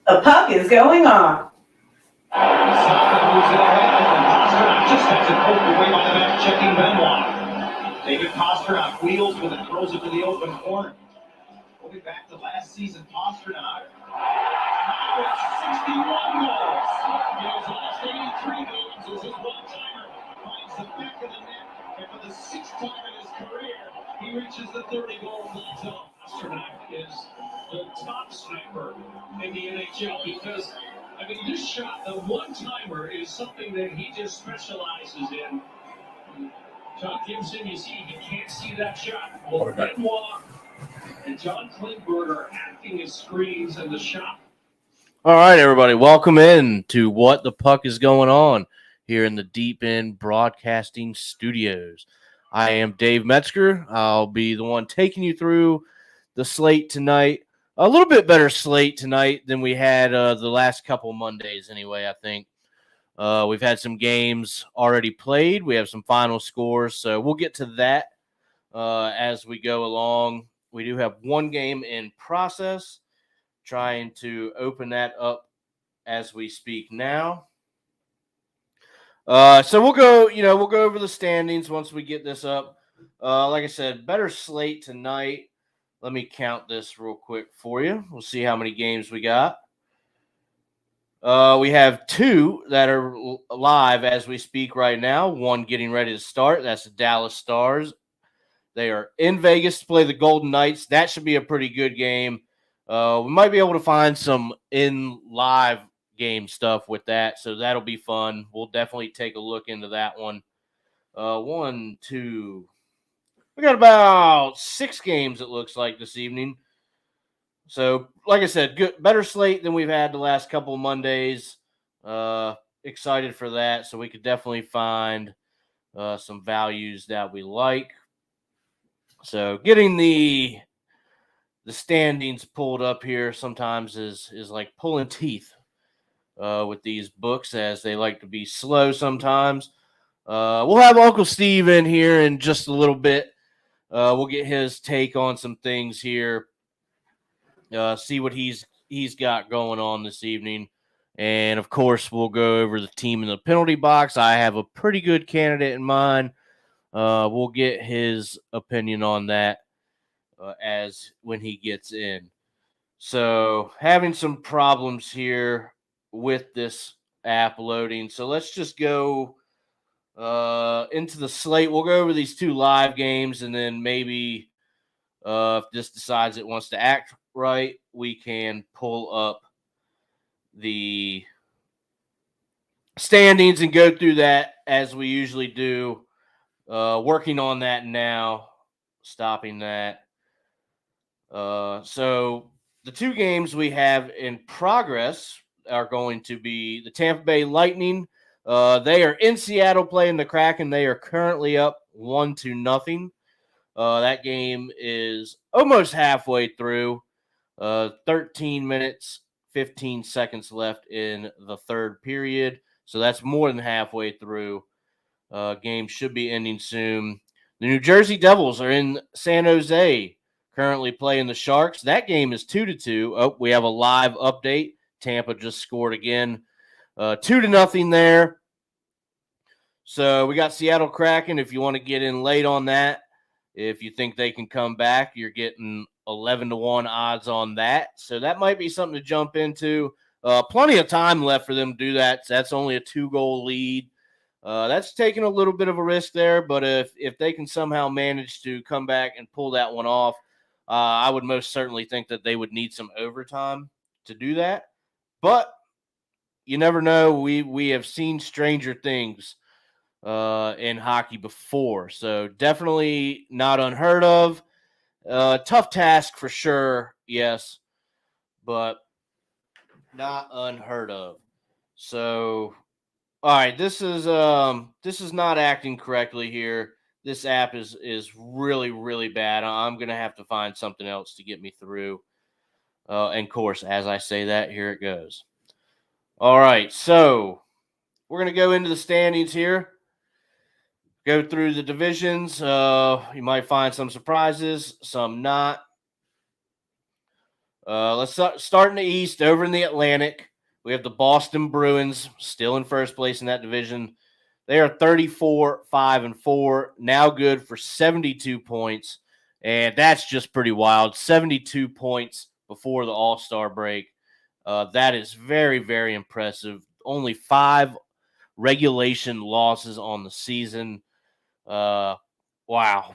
The puck is going on. Moves it ahead. Just has it pulled away by the back checking Benoit. David Pasternak wheels with it, throws it to the open corner. We'll be back to last season. Pasternak. Now it's 61 goals. In his last 83 games is his one-timer. Finds the back of the net, and for the sixth time in his career, he reaches the 30-goal plateau. Pasternak is the top sniper in the NHL because, I mean, this shot, the one-timer, is something that he just specializes in. John Gibson, you see, he can't see that shot. Well, Benoit and John Klingberg are acting as screens in the shot. All right, everybody, welcome in to What the Puck is Going On here in the Deep End Broadcasting Studios. I am Dave Metzger. I'll be the one taking you through the slate tonight. A little bit better slate tonight than we had the last couple Mondays anyway, I think. We've had some games already played. We have some final scores, so we'll get to that as we go along. We do have one game in process. Trying to open that up as we speak now. So we'll go over the standings once we get this up. Like I said, better slate tonight. Let me count this real quick for you. We'll see how many games we got. We have two that are live as we speak right now. One getting ready to start. That's the Dallas Stars. They are in Vegas to play the Golden Knights. That should be a pretty good game. We might be able to find some in live game stuff with that, so that'll be fun. We'll definitely take a look into that one. One, two. We got about 6 games, it looks like, this evening. So, like I said, better slate than we've had the last couple of Mondays. Excited for that, so we could definitely find some values that we like. So, getting the standings pulled up here sometimes is like pulling teeth with these books, as they like to be slow sometimes. We'll have Uncle Steve in here in just a little bit. We'll get his take on some things here. See what he's got going on this evening. And, of course, we'll go over the team in the penalty box. I have a pretty good candidate in mind. We'll get his opinion on that as when he gets in. So, having some problems here with this app loading. So, let's just go into the slate. We'll go over these 2 live games, and then maybe if this decides it wants to act right, we can pull up the standings and go through that as we usually do. Working on that now, stopping that. So the 2 games we have in progress are going to be the Tampa Bay Lightning. They are in Seattle playing the Kraken. They are currently up 1-0. That game is almost halfway through. 13 minutes, 15 seconds left in the third period. So that's more than halfway through. Game should be ending soon. The New Jersey Devils are in San Jose, currently playing the Sharks. That game is 2-2. Oh, we have a live update. Tampa just scored again. 2-0 there. So we got Seattle Kraken. If you want to get in late on that, if you think they can come back, you're getting 11-1 odds on that. So that might be something to jump into. Plenty of time left for them to do that. That's only a 2-goal lead. That's taking a little bit of a risk there, but if they can somehow manage to come back and pull that one off, I would most certainly think that they would need some overtime to do that. But you never know. We have seen stranger things in hockey before, so definitely not unheard of. Tough task for sure, yes, but not unheard of. So, all right, this is not acting correctly here. This app is really, really bad. I'm gonna have to find something else to get me through. And of course, as I say that, here it goes. All right, so we're gonna go into the standings here. Go through the divisions. You might find some surprises, some not. Start in the East. Over in the Atlantic, we have the Boston Bruins, still in first place in that division. They are 34-5-4, now good for 72 points, and that's just pretty wild. 72 points before the All-Star break. That is very, very impressive. Only 5 regulation losses on the season. Wow,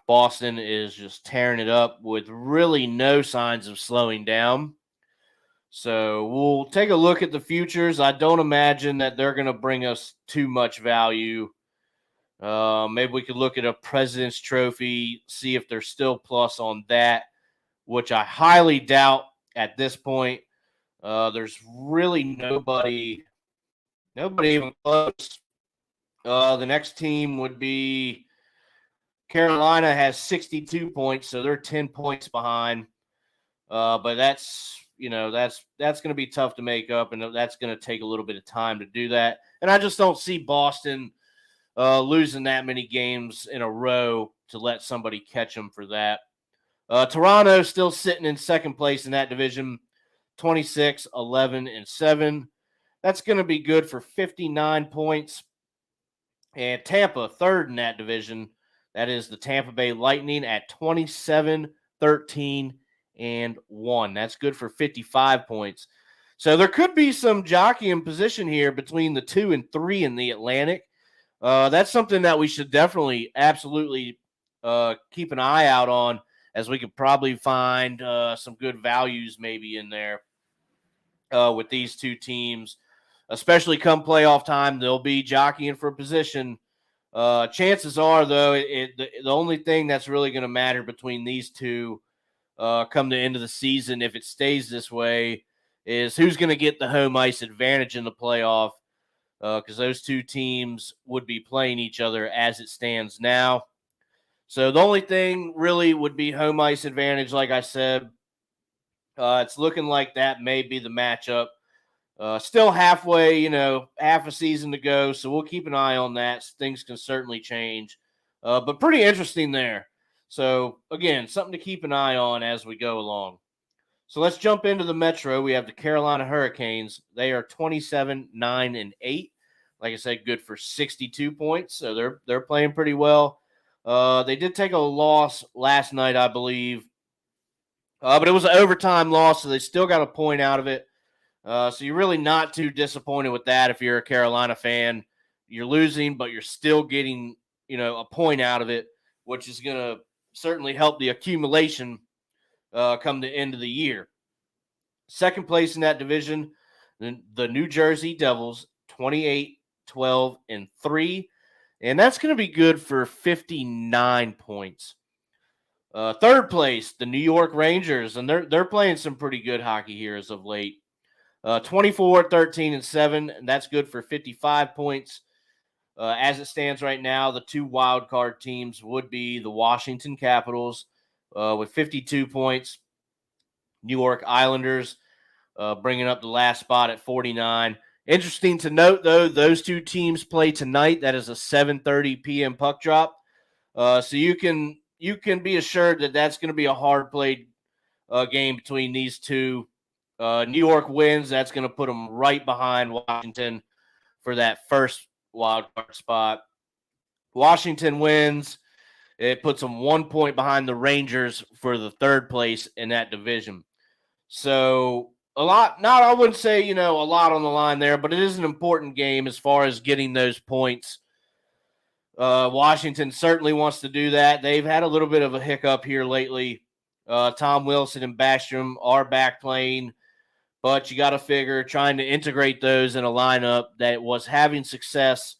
Boston is just tearing it up with really no signs of slowing down. So we'll take a look at the futures. I don't imagine that they're going to bring us too much value. Maybe we could look at a President's Trophy, see if there's still plus on that, which I highly doubt at this point. There's really nobody even close. The next team would be Carolina has 62 points, so they're 10 points behind. But that's going to be tough to make up, and that's going to take a little bit of time to do that. And I just don't see Boston losing that many games in a row to let somebody catch them for that. Toronto still sitting in second place in that division, 26-11-7. That's going to be good for 59 points. And Tampa, third in that division. That is the Tampa Bay Lightning at 27-13-1. That's good for 55 points. So there could be some jockeying position here between the 2 and 3 in the Atlantic. That's something that we should definitely, absolutely keep an eye out on, as we could probably find some good values maybe in there with these two teams, especially come playoff time. They'll be jockeying for position. Chances are, though, the only thing that's really going to matter between these two come the end of the season, if it stays this way, is who's going to get the home ice advantage in the playoff, because those two teams would be playing each other as it stands now. So the only thing really would be home ice advantage, like I said. It's looking like that may be the matchup. Still halfway, half a season to go, so we'll keep an eye on that. Things can certainly change, but pretty interesting there. So, again, something to keep an eye on as we go along. So let's jump into the Metro. We have the Carolina Hurricanes. They are 27-9-8. Like I said, good for 62 points, so they're playing pretty well. They did take a loss last night, I believe, but it was an overtime loss, so they still got a point out of it. So you're really not too disappointed with that if you're a Carolina fan. You're losing, but you're still getting, a point out of it, which is going to certainly help the accumulation come the end of the year. Second place in that division, the New Jersey Devils, 28-12-3. And that's going to be good for 59 points. Third place, the New York Rangers, and they're playing some pretty good hockey here as of late. 24-13-7, and that's good for 55 points. As it stands right now, the 2 wild card teams would be the Washington Capitals with 52 points. New York Islanders bringing up the last spot at 49. Interesting to note, though, those 2 teams play tonight. That is a 7:30 p.m. puck drop. So you can be assured that that's going to be a hard-played game between these two. New York wins. That's going to put them right behind Washington for that first wild card spot. Washington wins. It puts them 1 point behind the Rangers for the third place in that division. So I wouldn't say, a lot on the line there, but it is an important game as far as getting those points. Washington certainly wants to do that. They've had a little bit of a hiccup here lately. Tom Wilson and Backstrom are back playing. But you got to figure trying to integrate those in a lineup that was having success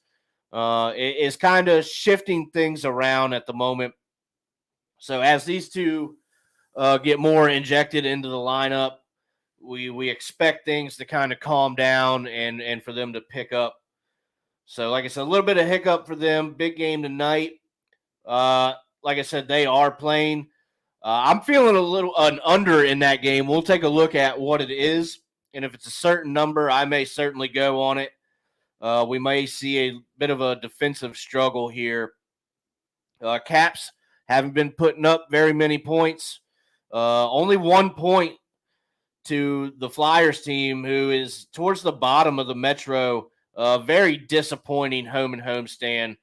is kind of shifting things around at the moment. So as these two get more injected into the lineup, we expect things to kind of calm down and for them to pick up. So like I said, a little bit of hiccup for them. Big game tonight. Like I said, they are playing. I'm feeling an under in that game. We'll take a look at what it is, and if it's a certain number, I may certainly go on it. We may see a bit of a defensive struggle here. Caps haven't been putting up very many points. Only 1 point to the Flyers team, who is towards the bottom of the Metro. Very disappointing home and homestand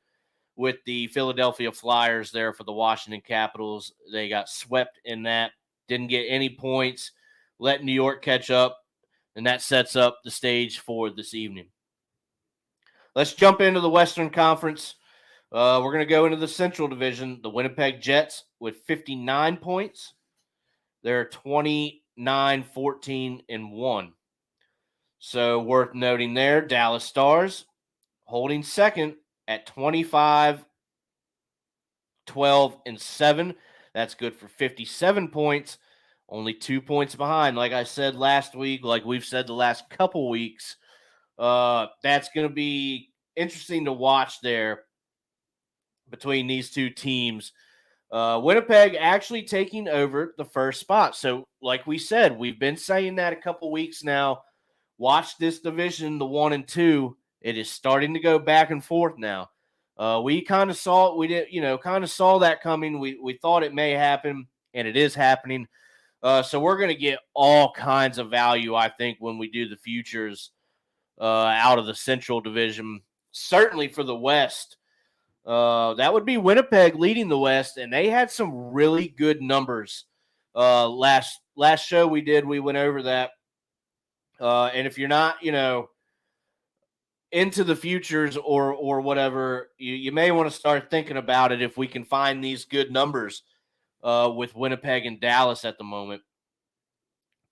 with the Philadelphia Flyers there for the Washington Capitals. They got swept in that, didn't get any points, let New York catch up, and that sets up the stage for this evening. Let's jump into the Western Conference. We're going to go into the Central Division. The Winnipeg Jets with 59 points. They're 29, 14, and 1. So worth noting there, Dallas Stars holding second at 25, 12, and 7. That's good for 57 points. Only 2 points behind. Like I said last week, like we've said the last couple weeks, that's going to be interesting to watch there between these two teams. Winnipeg actually taking over the first spot. So, like we said, we've been saying that a couple weeks now. Watch this division, the 1 and 2. It is starting to go back and forth now. We kind of saw it. We did, kind of saw that coming. We thought it may happen, and it is happening. So we're going to get all kinds of value, I think, when we do the futures out of the Central Division. Certainly for the West. That would be Winnipeg leading the West, and they had some really good numbers. Last show we did, we went over that. And if you're not, into the futures or whatever, you may want to start thinking about it if we can find these good numbers with Winnipeg and Dallas at the moment.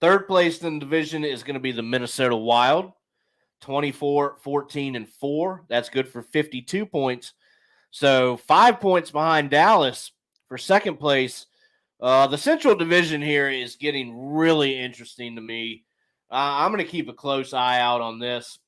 Third place in the division is going to be the Minnesota Wild, 24, 14, and 4. That's good for 52 points. So 5 points behind Dallas for second place. The Central Division here is getting really interesting to me. I'm going to keep a close eye out on this.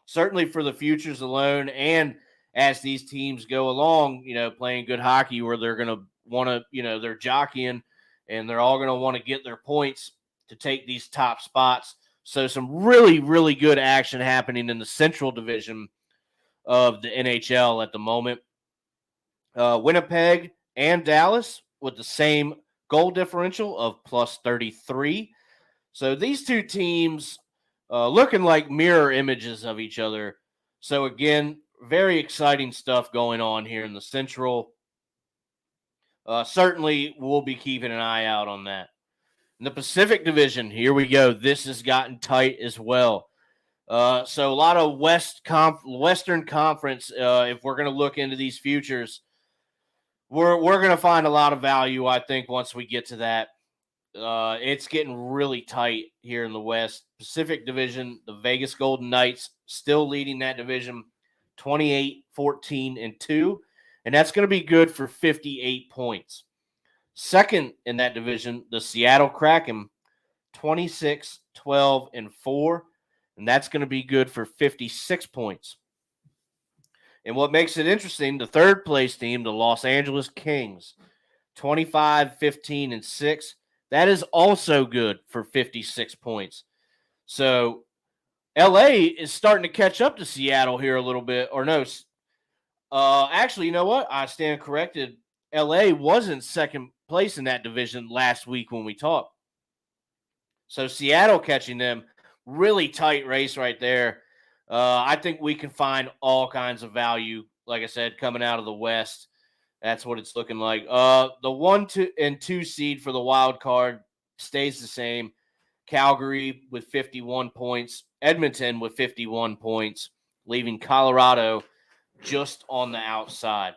Certainly for the futures alone, and as these teams go along, playing good hockey where they're going to want to, they're jockeying and they're all going to want to get their points to take these top spots. So some really, really good action happening in the Central Division of the NHL at the moment. Winnipeg and Dallas with the same goal differential of plus 33. So these two teams looking like mirror images of each other. So again, very exciting stuff going on here in the Central. Certainly we'll be keeping an eye out on that. In the Pacific Division, here we go. This has gotten tight as well. So a lot of Western Conference, if we're going to look into these futures, we're going to find a lot of value, I think, once we get to that. It's getting really tight here in the West. Pacific Division, the Vegas Golden Knights still leading that division, 28, 14, and 2. And that's going to be good for 58 points. Second in that division, the Seattle Kraken, 26, 12, and 4. And that's going to be good for 56 points. And what makes it interesting, the third place team, the Los Angeles Kings, 25, 15, and 6. That is also good for 56 points. So LA is starting to catch up to Seattle here a little bit. Or no, actually, you know what? I stand corrected. LA was in second place in that division last week when we talked. So Seattle catching them. Really tight race right there. I think we can find all kinds of value, like I said, coming out of the West. That's what it's looking like. The 1, 2, and 2 seed for the wild card stays the same. Calgary with 51 points. Edmonton with 51 points, leaving Colorado just on the outside.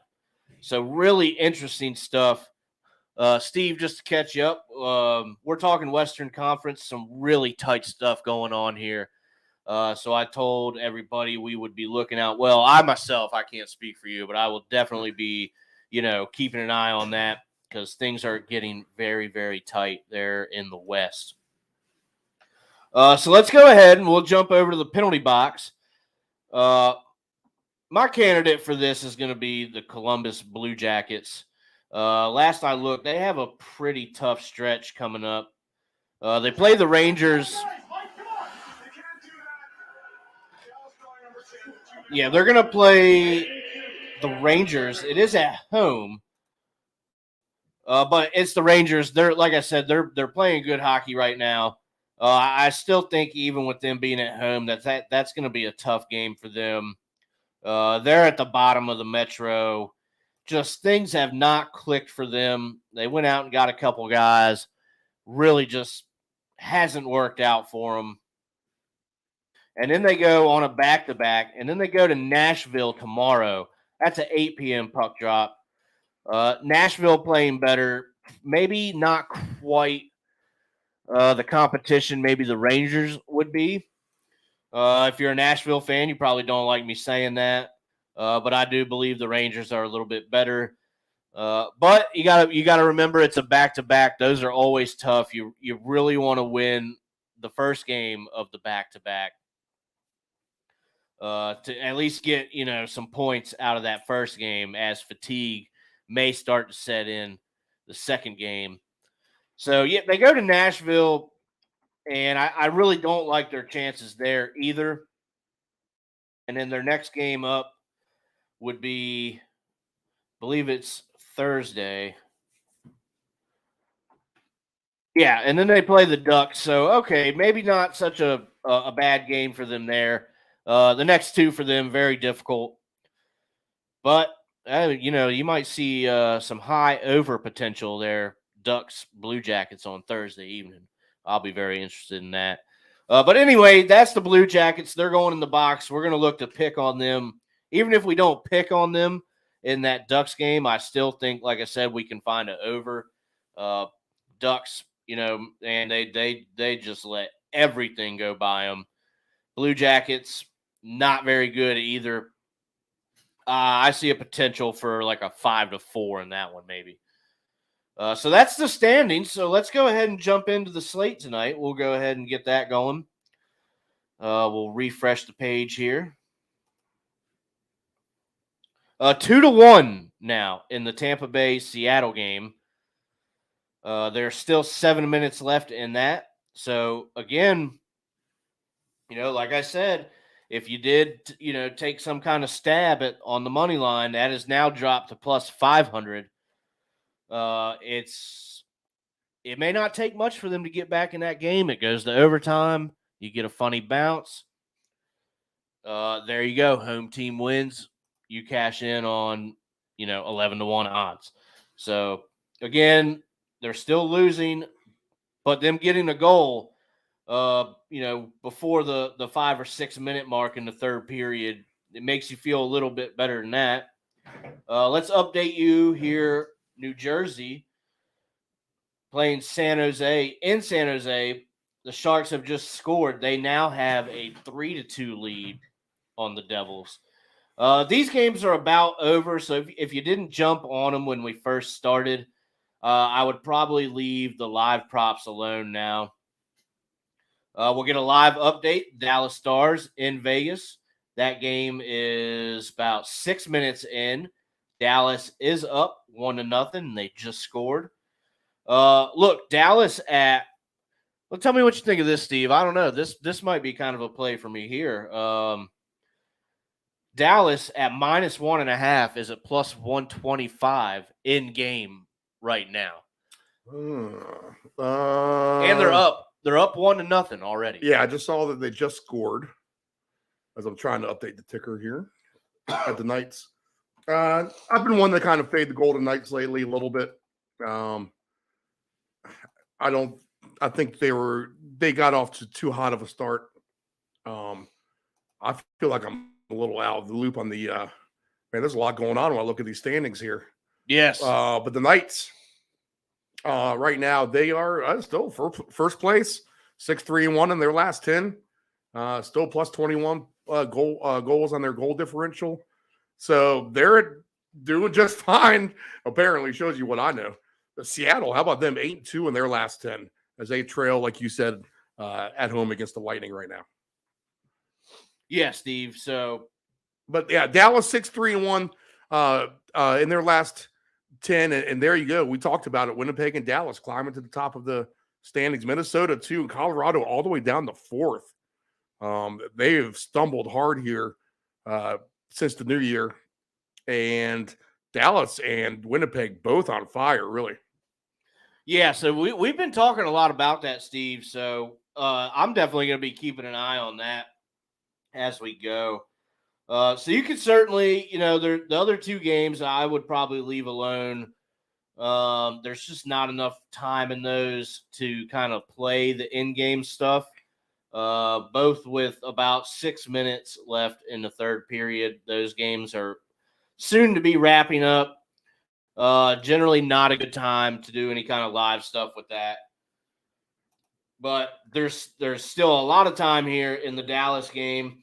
So really interesting stuff. Steve, just to catch you up, we're talking Western Conference, some really tight stuff going on here. So I told everybody we would be looking out. Well, I myself, I can't speak for you, but I will definitely be, keeping an eye on that because things are getting very, very tight there in the West. So let's go ahead and we'll jump over to the penalty box. My candidate for this is going to be the Columbus Blue Jackets. Last I looked, they have a pretty tough stretch coming up. They play the Rangers. Yeah, they're going to play the Rangers. It is at home. But it's the Rangers. They're, like I said, they're playing good hockey right now. I still think even with them being at home, that's going to be a tough game for them. They're at the bottom of the Metro. Just things have not clicked for them. They went out and got a couple guys. Really just hasn't worked out for them. And then they go on a back-to-back, and then they go to Nashville tomorrow. That's an 8 p.m. puck drop. Nashville playing better. Maybe not quite the competition maybe the Rangers would be. If you're a Nashville fan, you probably don't like me saying that, but I do believe the Rangers are a little bit better. But you gotta remember it's a back-to-back. Those are always tough. You really want to win the first game of the back-to-back to at least get some points out of that first game, as fatigue may start to set in the second game. So yeah, they go to Nashville. And I really don't like their chances there either. And then their next game up would be, I believe it's Thursday. Yeah, and then they play the Ducks. So, okay, maybe not such a bad game for them there. The next two for them, very difficult. But, you might see some high over potential there. Ducks, Blue Jackets on Thursday evening. I'll be very interested in that. But anyway, that's the Blue Jackets. They're going in the box. We're going to look to pick on them. Even if we don't pick on them in that Ducks game, I still think, like I said, we can find an over. Ducks, and they just let everything go by them. Blue Jackets, not very good either. I see a potential for like a 5-4 in that one, maybe. So that's the standings. So let's go ahead and jump into the slate tonight. We'll go ahead and get that going. We'll refresh the page here. 2-1 now in the Tampa Bay Seattle game. There's still 7 minutes left in that. So again, like I said, if you did, take some kind of stab on the money line, that is now dropped to plus 500. It may not take much for them to get back in that game. It goes to overtime. You get a funny bounce. There you go. Home team wins. You cash in on, 11-1 odds. So again, they're still losing, but them getting a goal, before the 5 or 6 minute mark in the third period, it makes you feel a little bit better than that. Let's update you here. New Jersey playing San Jose. In San Jose, the Sharks have just scored. They now have a 3-2 lead on the Devils. These games are about over, so if you didn't jump on them when we first started, I would probably leave the live props alone now. We'll get a live update. Dallas Stars in Vegas. That game is about 6 minutes in. Dallas is up 1-0, and they just scored. Look, Dallas at. Well, tell me what you think of this, Steve. I don't know. This might be kind of a play for me here. Dallas at -1.5 is at plus 125 in game right now. And they're up. They're up 1-0 already. Yeah, I just saw that they just scored. As I'm trying to update the ticker here at the Knights. I've been one to kind of fade the Golden Knights lately a little bit. I think they got off to too hot of a start. I feel like I'm a little out of the loop on the man. There's a lot going on when I look at these standings here. Yes. But the Knights right now, they are still first place, 6-3-1 in their last 10. Still plus 21 goals on their goal differential. So they're doing just fine. Apparently shows you what I know. Seattle, how about them? 8-2 in their last 10 as they trail, like you said, at home against the Lightning right now. Yeah, Steve. So, but yeah, Dallas 6-3-1 in their last 10, and there you go. We talked about it. Winnipeg and Dallas climbing to the top of the standings. Minnesota too, and Colorado all the way down to 4th. They have stumbled hard here since the new year, and Dallas and Winnipeg both on fire, really. Yeah, so we've been talking a lot about that, Steve. So I'm definitely going to be keeping an eye on that as we go. So you could certainly, the other two games I would probably leave alone. There's just not enough time in those to kind of play the in-game stuff. Both with about 6 minutes left in the third period. Those games are soon to be wrapping up. Generally not a good time to do any kind of live stuff with that. But there's still a lot of time here in the Dallas game.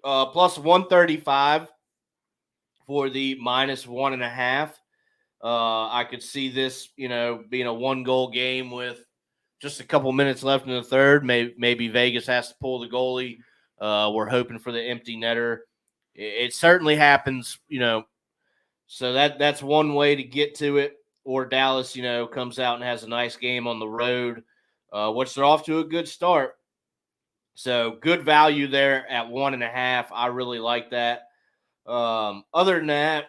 Plus 135 for the minus 1.5. I could see this, being a 1-goal game with just a couple minutes left in the third. Maybe Vegas has to pull the goalie. We're hoping for the empty netter. It certainly happens, So that's one way to get to it. Or Dallas, comes out and has a nice game on the road, which they're off to a good start. So good value there at 1.5. I really like that. Other than that,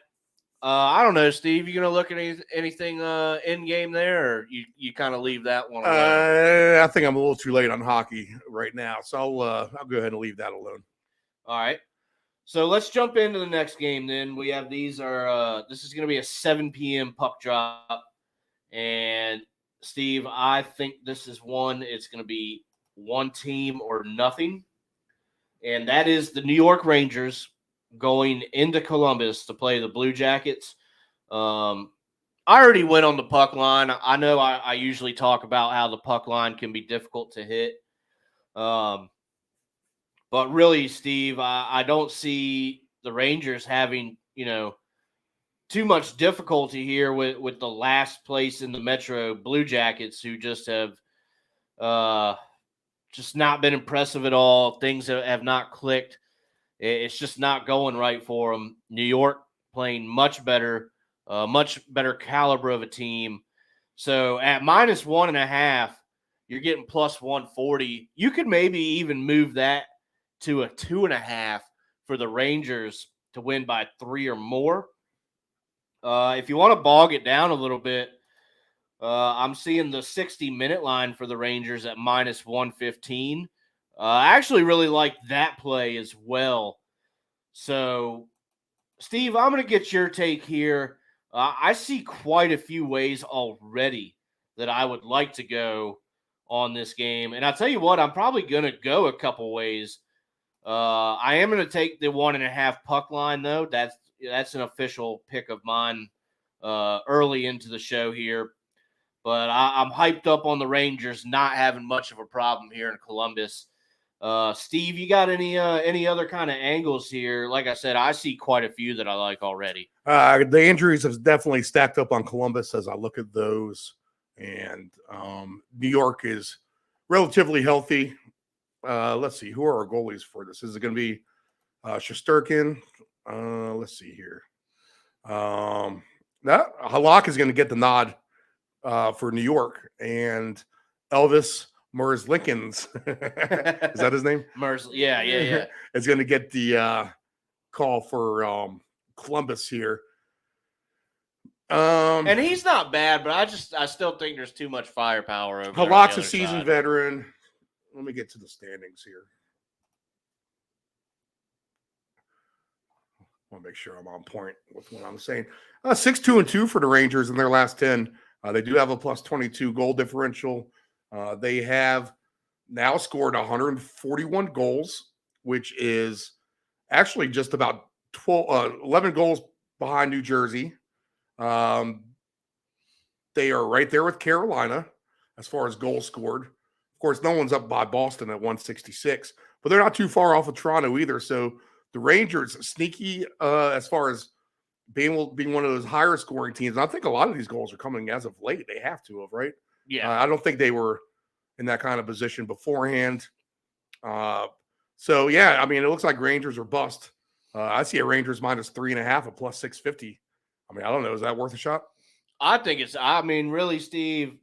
I don't know, Steve. You gonna look at anything in game there, or you kind of leave that one alone? I think I'm a little too late on hockey right now, so I'll go ahead and leave that alone. All right. So let's jump into the next game. Then we have this is gonna be a 7 p.m. puck drop, and Steve, I think this is one. It's gonna be one team or nothing, and that is the New York Rangers going into Columbus to play the Blue Jackets. I already went on the puck line. I know I usually talk about how the puck line can be difficult to hit. But really, Steve, I don't see the Rangers having, too much difficulty here with the last place in the Metro Blue Jackets, who just have just not been impressive at all. Things have not clicked. It's just not going right for them. New York playing much better caliber of a team. So at minus 1.5, you're getting plus 140. You could maybe even move that to a 2.5 for the Rangers to win by 3 or more. If you want to bog it down a little bit, I'm seeing the 60-minute line for the Rangers at minus 115. I actually really like that play as well. So, Steve, I'm going to get your take here. I see quite a few ways already that I would like to go on this game. And I'll tell you what, I'm probably going to go a couple ways. I am going to take the 1.5 puck line, though. That's an official pick of mine early into the show here. But I'm hyped up on the Rangers not having much of a problem here in Columbus. Steve, you got any other kind of angles here? Like I said, I see quite a few that I like already. The injuries have definitely stacked up on Columbus as I look at those. And New York is relatively healthy. Let's see. Who are our goalies for this? Is it going to be Shesterkin? Let's see here. Halak is going to get the nod for New York. And Elvis Merzlikins, is that his name? Yeah. Is going to get the call for Columbus here. And he's not bad, but I still think there's too much firepower over there. Halak's a seasoned veteran. Let me get to the standings here. I want to make sure I'm on point with what I'm saying. 6-2-2 for the Rangers in their last 10. They do have a plus 22 goal differential. They have now scored 141 goals, which is actually just about 11 goals behind New Jersey. They are right there with Carolina as far as goals scored. Of course, no one's up by Boston at 166, but they're not too far off of Toronto either. So the Rangers sneaky as far as being one of those higher scoring teams. And I think a lot of these goals are coming as of late. They have to have, right? Yeah. I don't think they were in that kind of position beforehand. So, yeah, I mean, it looks like Rangers are bust. I see a Rangers minus 3.5 at plus 650. I mean, I don't know. Is that worth a shot? I think really, Steve,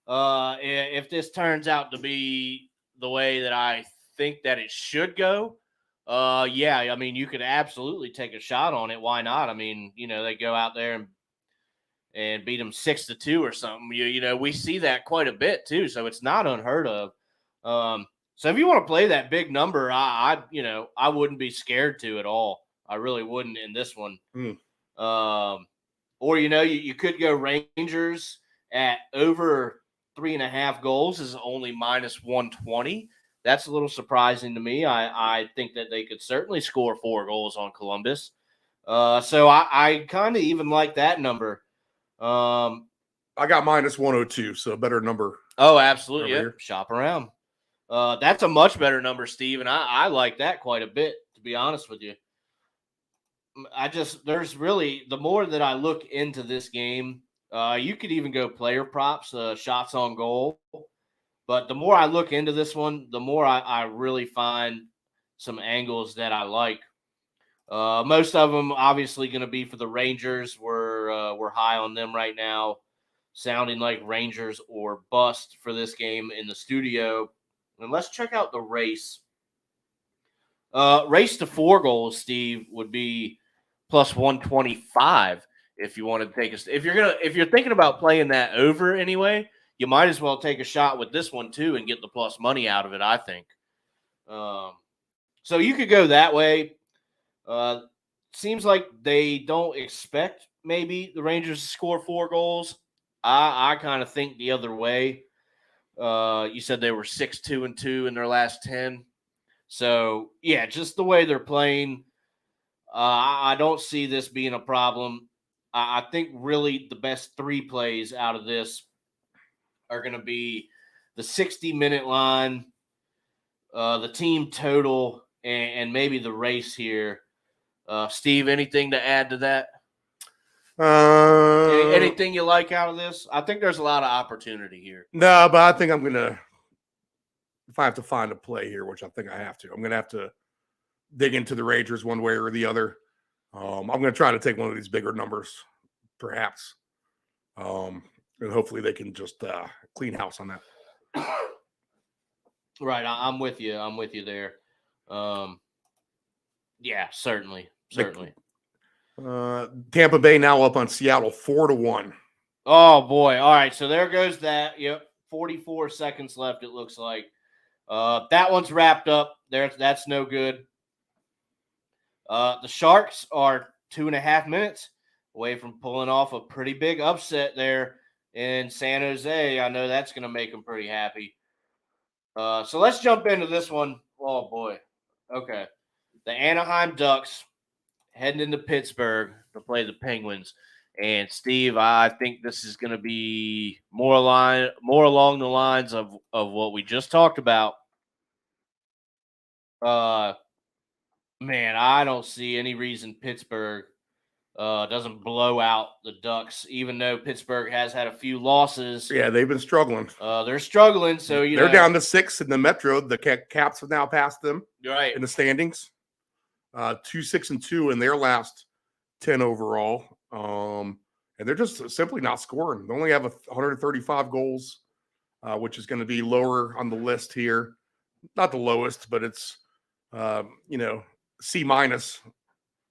if this turns out to be the way that I think that it should go, yeah, I mean, you could absolutely take a shot on it. Why not? I mean, they go out there and beat them 6-2 or something. We see that quite a bit too, so it's not unheard of. So if you want to play that big number, I wouldn't be scared to at all. I really wouldn't in this one. Or you could go Rangers at over 3.5 goals is only minus 120. That's a little surprising to me. I think that they could certainly score 4 goals on Columbus. So I kind of even like that number. I got minus 102, so a better number. Oh, absolutely. Over Yeah. here. Shop around. That's a much better number, Steve, and I like that quite a bit, to be honest with you. There's really, the more that I look into this game, you could even go player props, shots on goal. But the more I look into this one, the more I really find some angles that I like. Most of them obviously going to be for the Rangers. We're high on them right now, sounding like Rangers or bust for this game in the studio. And let's check out the race. Race to 4 goals, Steve, would be plus 125 if you want to take if you're thinking about playing that over anyway, you might as well take a shot with this one too and get the plus money out of it, I think. So you could go that way. Seems like they don't expect maybe the Rangers to score 4 goals. I kind of think the other way. You said they were 6-2-2 in their last 10. So, yeah, just the way they're playing, I don't see this being a problem. I think really the best 3 plays out of this are going to be the 60-minute line, the team total, and maybe the race here. Steve, anything to add to that? Anything you like out of this? I think there's a lot of opportunity here. No, but I think I'm going to, if I have to find a play here, which I think I have to, I'm going to have to dig into the Rangers one way or the other. I'm going to try to take one of these bigger numbers, perhaps. And hopefully they can just clean house on that. Right. I'm with you. I'm with you there. Yeah, certainly. Certainly. Tampa Bay now up on Seattle 4-1. Oh, boy. All right. So there goes that. Yep. 44 seconds left, it looks like. That one's wrapped up. That's no good. The Sharks are 2.5 minutes away from pulling off a pretty big upset there in San Jose. I know that's going to make them pretty happy. So let's jump into this one. Oh, boy. Okay. The Anaheim Ducks heading into Pittsburgh to play the Penguins. And, Steve, I think this is going to be more along the lines of what we just talked about. Man, I don't see any reason Pittsburgh doesn't blow out the Ducks, even though Pittsburgh has had a few losses. Yeah, they've been struggling. They're struggling, so they're down to 6 in the Metro. The Caps have now passed them right in the standings. 2-6-2 in their last 10 overall. And they're just simply not scoring. They only have 135 goals, which is going to be lower on the list here. Not the lowest, but it's C-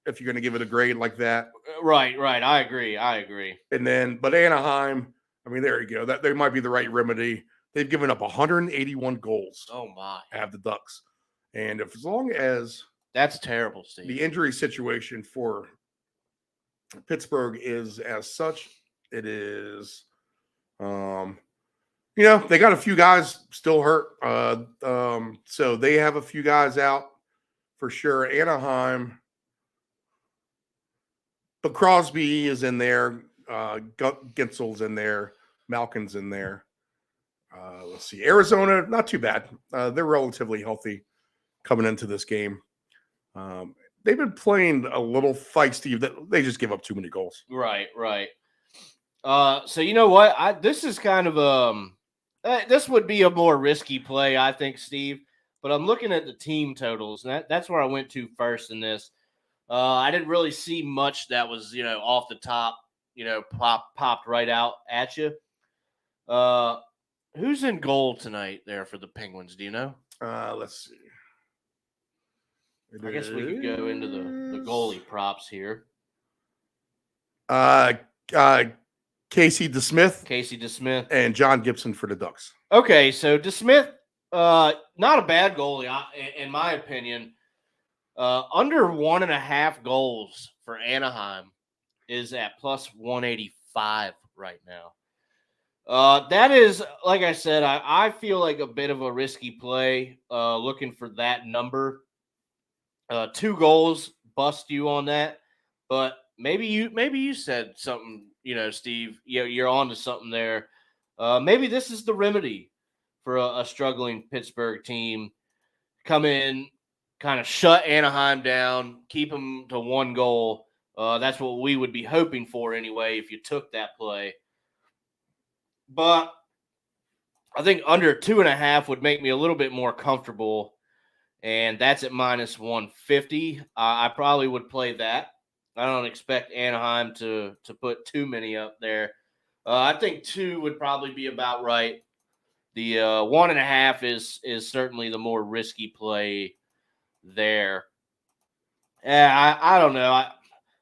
if you're going to give it a grade like that. Right. I agree. And then, but Anaheim, I mean, there you go. That they might be the right remedy. They've given up 181 goals. Oh my! Have the Ducks, and as long as that's terrible, Steve. The injury situation for Pittsburgh is as such. It is, they got a few guys still hurt. So they have a few guys out for sure. Anaheim, but Crosby is in there. Ginsel's in there. Malkin's in there. Let's see. Arizona, not too bad. They're relatively healthy coming into this game. They've been playing a little feisty. That they just give up too many goals. Right. So you know what? This is kind of this would be a more risky play, I think, Steve. But I'm looking at the team totals, and that's where I went to first in this. I didn't really see much that was off the top, popped right out at you. Who's in goal tonight there for the Penguins? Do you know? Let's see. I guess we could go into the goalie props here. Casey DeSmith. Casey DeSmith. And John Gibson for the Ducks. Okay, so DeSmith, Not a bad goalie, in my opinion. Under 1.5 goals for Anaheim is at plus 185 right now. That is, like I said, I feel like a bit of a risky play. Looking for that number. 2 goals bust you on that, but maybe you said something, Steve. You're on to something there. Maybe this is the remedy for a struggling Pittsburgh team. Come in, kind of shut Anaheim down, keep them to 1 goal. That's what we would be hoping for anyway if you took that play. But I think under 2.5 would make me a little bit more comfortable, and that's at minus 150. I probably would play that. I don't expect Anaheim to put too many up there. I think 2 would probably be about right. The 1.5 is certainly the more risky play there. Yeah, I don't know.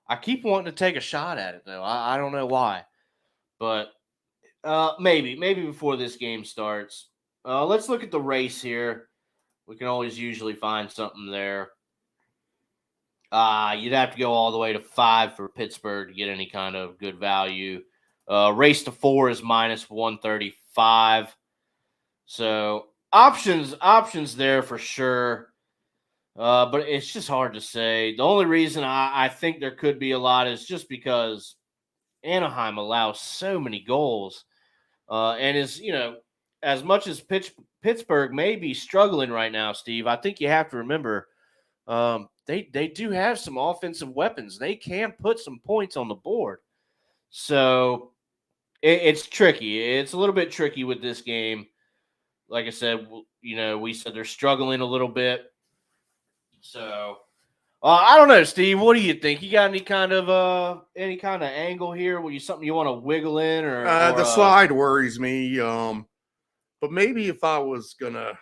I keep wanting to take a shot at it though. I don't know why, but maybe before this game starts. Let's look at the race here. We can always usually find something there. You'd have to go all the way to 5 for Pittsburgh to get any kind of good value. Race to 4 is minus 135. So options there for sure. But it's just hard to say. The only reason I think there could be a lot is just because Anaheim allows so many goals. And is, as much as Pittsburgh may be struggling right now, Steve, I think you have to remember they do have some offensive weapons. They can put some points on the board. So it's tricky. It's a little bit tricky with this game. Like I said, we said they're struggling a little bit. So I don't know, Steve. What do you think? You got any kind of angle here? Something you want to wiggle in, or the slide worries me. But maybe if I was gonna,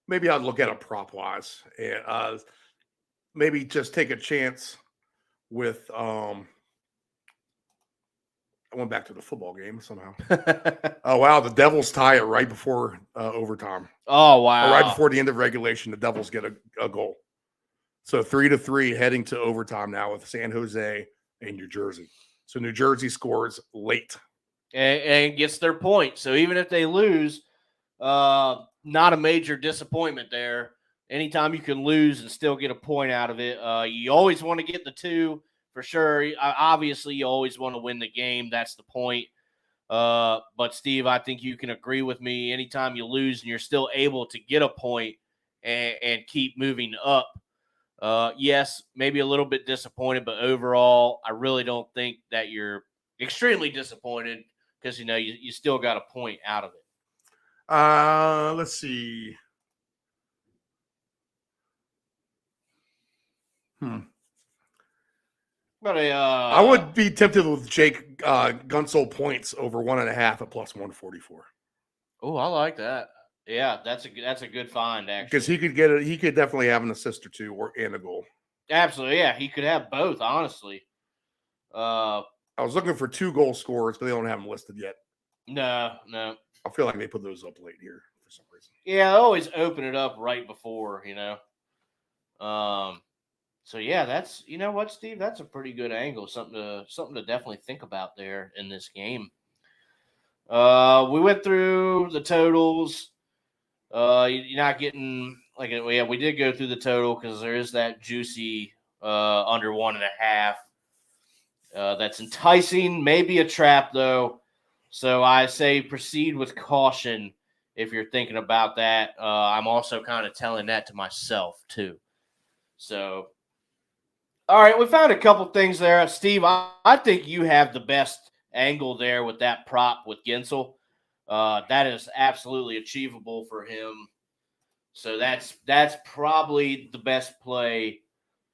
maybe I'd look at it prop wise, and maybe just take a chance with. I went back to the football game somehow. Oh, wow. The Devils tie it right before overtime. Oh, wow. Or right before the end of regulation, the Devils get a goal. So 3-3 heading to overtime now with San Jose and New Jersey. So New Jersey scores late. And gets their point. So even if they lose, not a major disappointment there. Anytime you can lose and still get a point out of it, you always want to get the 2. For sure. Obviously, you always want to win the game. That's the point. But, Steve, I think you can agree with me. Anytime you lose and you're still able to get a point and keep moving up, yes, maybe a little bit disappointed, but overall, I really don't think that you're extremely disappointed because, you still got a point out of it. Let's see. But I would be tempted with Jake Gunsel points over 1.5 at plus 144. Oh, I like that. Yeah, that's a good find actually. Because he could definitely have an assist or 2 and a goal. Absolutely, yeah, he could have both. Honestly, I was looking for 2 goal scorers, but they don't have them listed yet. No. I feel like they put those up late here for some reason. Yeah, I always open it up right before, So yeah, that's what, Steve, that's a pretty good angle. Something to definitely think about there in this game. We went through the totals. You're not getting we did go through the total because there is that juicy under 1.5. That's enticing, maybe a trap though. So I say proceed with caution if you're thinking about that. I'm also kind of telling that to myself too. So. All right, we found a couple things there. Steve, I think you have the best angle there with that prop with Gensel. That is absolutely achievable for him. So that's probably the best play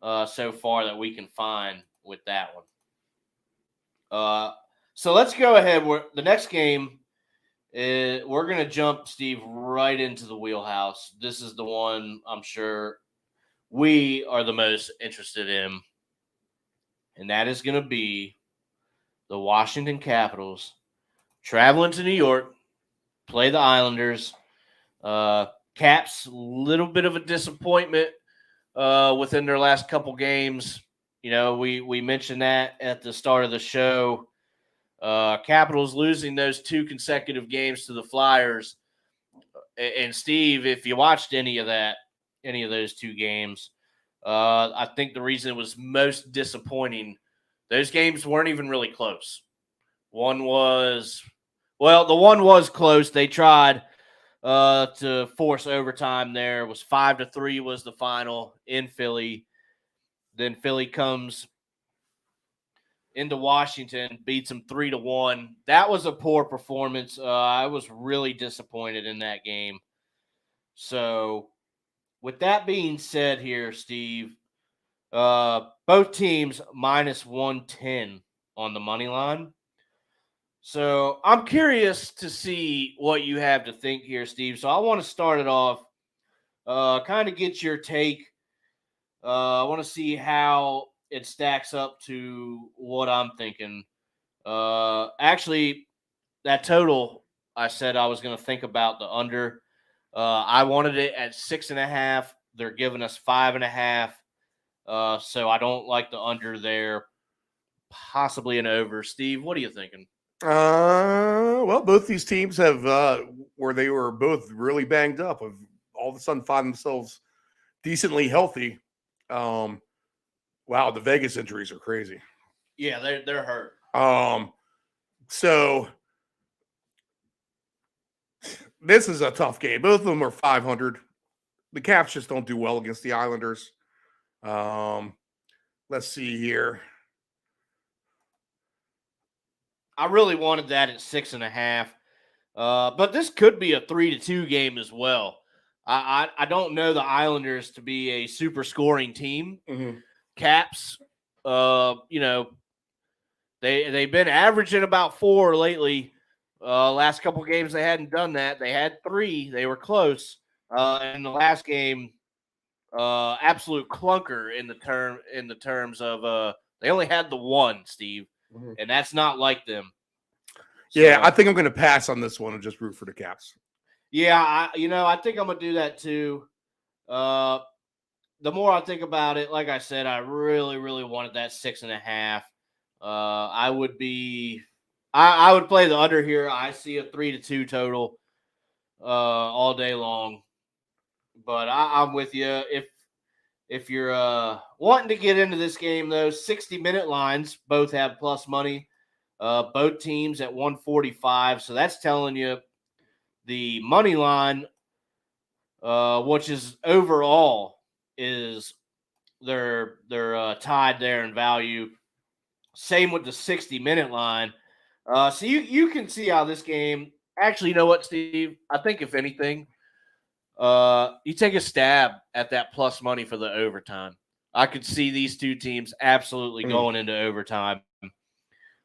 so far that we can find with that one. So let's go ahead. The next game, we're going to jump, Steve, right into the wheelhouse. This is the one I'm sure we are the most interested in, and that is going to be the Washington Capitals traveling to New York, play the Islanders. Caps, little bit of a disappointment within their last couple games. You know, we mentioned that at the start of the show. Capitals losing those 2 consecutive games to the Flyers. And Steve, if you watched any of those 2 games, I think the reason it was most disappointing, those games weren't even really close. The one was close. They tried to force overtime there. It was 5-3 was the final in Philly. Then Philly comes into Washington, beats them 3-1. That was a poor performance. I was really disappointed in that game. So, with that being said here, Steve, both teams minus 110 on the money line. So, I'm curious to see what you have to think here, Steve. So, I want to start it off, kind of get your take. I want to see how it stacks up to what I'm thinking. Actually, that total, I said I was going to think about the under. I wanted it at 6.5. They're giving us 5.5. So I don't like the under there. Possibly an over. Steve, what are you thinking? Well, both these teams have where they were both really banged up, have all of a sudden find themselves decently healthy. Wow, the Vegas injuries are crazy. Yeah, they're hurt. So this is a tough game. Both of them are 500. The Caps just don't do well against the Islanders. Let's see here. I really wanted that at 6.5. But this could be a 3-2 game as well. I don't know the Islanders to be a super scoring team. Mm-hmm. Caps, you know, they've been averaging about 4 lately. Last couple games they hadn't done that. They had 3. They were close. In the last game, absolute clunker in the terms of they only had the 1, Steve, and that's not like them. So, yeah, I think I'm going to pass on this one and just root for the Caps. Yeah, I think I'm going to do that too. The more I think about it, like I said, I really, really wanted that 6.5. I would play the under here. I see a 3-2 total all day long. But I'm with you. If you're wanting to get into this game, though, 60-minute lines both have plus money. Both teams at 145. So that's telling you the money line, which is overall, is they're tied there in value. Same with the 60-minute line. So you can see how this game – actually, you know what, Steve? I think if anything, you take a stab at that plus money for the overtime. I could see these 2 teams absolutely going into overtime.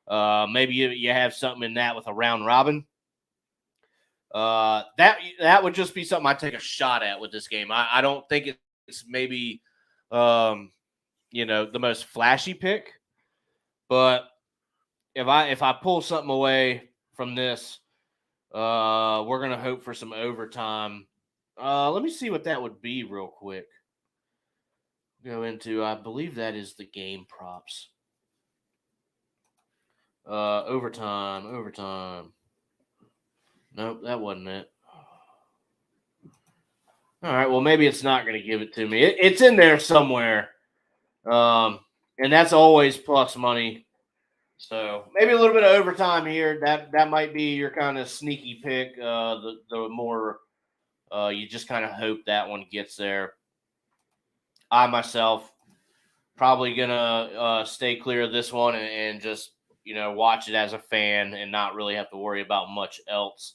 Maybe you have something in that with a round robin. That would just be something I'd take a shot at with this game. I don't think it's maybe the most flashy pick, but if I pull something away from this, we're gonna hope for some overtime. Let me see what that would be real quick. Go into, I believe that is the game props. Overtime. Nope, that wasn't it. All right, well, maybe it's not going to give it to me. It's in there somewhere, and that's always plus money. So maybe a little bit of overtime here. That might be your kind of sneaky pick. The more you just kind of hope that one gets there. I myself probably gonna stay clear of this one and just watch it as a fan and not really have to worry about much else.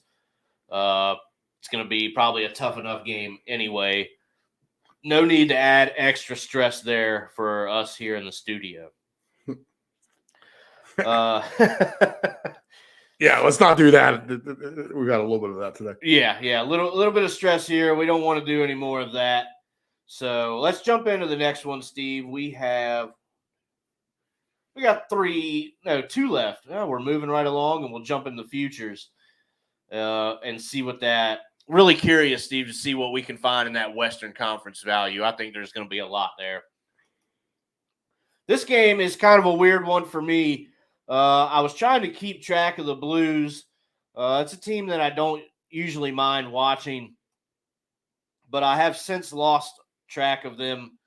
It's going to be probably a tough enough game anyway. No need to add extra stress there for us here in the studio. Yeah, let's not do that. We got a little bit of that today. Yeah, a little bit of stress here. We don't want to do any more of that. So let's jump into the next one, Steve. We have We got two left. Oh, we're moving right along, and we'll jump in the futures and see what that. Really curious, Steve, to see what we can find in that Western Conference value. I think there's going to be a lot there. This game is kind of a weird one for me. I was trying to keep track of the Blues. It's a team that I don't usually mind watching, but I have since lost track of them.